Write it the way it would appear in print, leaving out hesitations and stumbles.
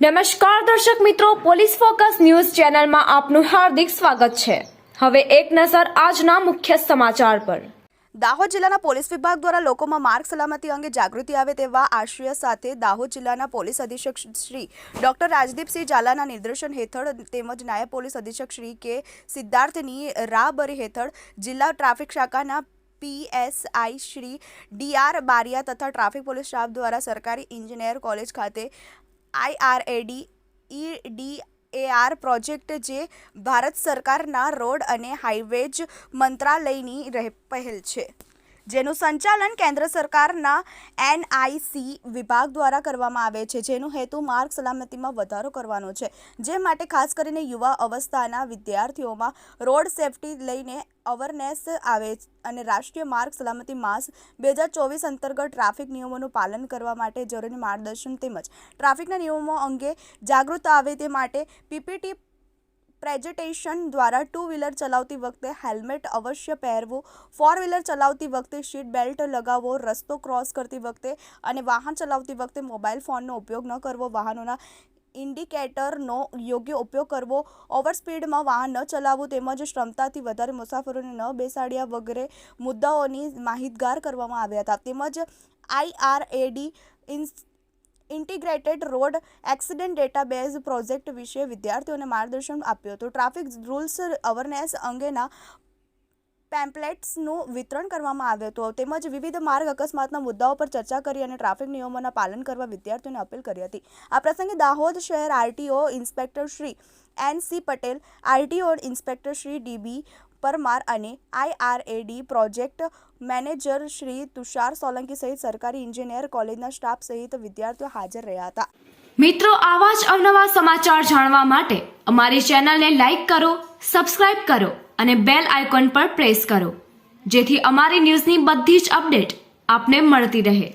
નમસ્કાર દર્શક મિત્રો, પોલીસ ફોકસ ન્યૂઝ ચેનલમાં આપનું હાર્દિક સ્વાગત છે। હવે એક નજર આજના મુખ્ય સમાચાર પર। દાહોદ જિલ્લાના પોલીસ વિભાગ દ્વારા લોકોમાં માર્ગ સલામતી અંગે જાગૃતિ આવે તેવા આશય સાથે દાહોદ જિલ્લાના પોલીસ અધિક્ષક શ્રી ડોક્ટર રાજદીપસિંહ ઝાલાના નિર્દેશન હેઠળ તેમજ નાયબ પોલીસ અધિક્ષક શ્રી કે સિદ્ધાર્થની રાહબરી હેઠળ જિલ્લા ટ્રાફિક શાખાના PSI શ્રી DR બારિયા તથા ટ્રાફિક પોલીસ સ્ટાફ દ્વારા સરકારી એન્જિનિયર કોલેજ ખાતે IRAD EDAR પ્રોજેક્ટ જે ભારત સરકારના રોડ અને હાઈવેજ મંત્રાલયની પહેલ છે, જેનું સંચાલન કેન્દ્ર સરકારના NIC વિભાગ દ્વારા કરવામાં આવે છે, જેનો હેતુ માર્ગ સલામતીમાં વધારો કરવાનો છે, જે માટે ખાસ કરીને યુવા અવસ્થાના વિદ્યાર્થીઓમાં રોડ સેફટી લઈને અવેરનેસ આવે અને રાષ્ટ્રીય માર્ગ સલામતી માસ 2024 અંતર્ગત ટ્રાફિક નિયમોનું પાલન કરવા માટે જરૂરી માર્ગદર્શન તેમજ ટ્રાફિકના નિયમો અંગે જાગૃતતા આવે તે માટે PPT પ્રેઝન્ટેશન દ્વારા ટુ વ્હીલર ચલાવતી વખતે હેલ્મેટ અવશ્ય પહેરવું, ફોર વ્હીલર ચલાવતી વખતે સીટ બેલ્ટ લગાવવો, રસ્તો ક્રોસ કરતી વખતે અને વાહન ચલાવતી વખતે મોબાઈલ ફોનનો ઉપયોગ ન કરવો, વાહનોના ઇન્ડિકેટરનો યોગ્ય ઉપયોગ કરવો, ઓવર સ્પીડમાં વાહન ન ચલાવવું તેમજ ક્ષમતાથી વધારે મુસાફરોને ન બેસાડ્યા વગેરે મુદ્દાઓની માહિતગાર કરવામાં આવ્યા હતા। તેમજ IRAD integrated road accident database project વિશે વિદ્યાર્થીઓને માર્ગદર્શન આપ્યું હતું। ટ્રાફિક રૂલ્સ અવેરનેસ અંગેના પેમ્પલેટ્સનું વિતરણ કરવામાં આવ્યું હતું તેમજ વિવિધ માર્ગ અકસ્માતના મુદ્દાઓ પર ચર્ચા કરી અને ટ્રાફિક નિયમોના પાલન કરવા વિદ્યાર્થીઓને અપીલ કરી હતી। આ પ્રસંગે દાહોદ શહેર RTO inspector Shri NC Patel, RTO inspector Shri DB Parmar અને IRAD project manager Shri Tushar Solanki સહિત સરકારી એન્જિનિયર કોલેજના સ્ટાફ સહિત વિદ્યાર્થીઓ હાજર રહ્યા હતા। મિત્રો, આવા જ અવનવા સમાચાર જાણવા માટે અમારી ચેનલને લાઈક કરો, સબસ્ક્રાઇબ કરો અને બેલ આઇકોન પર પ્રેસ કરો, જેથી અમારી ન્યૂઝની બધી જ અપડેટ આપને મળતી રહે।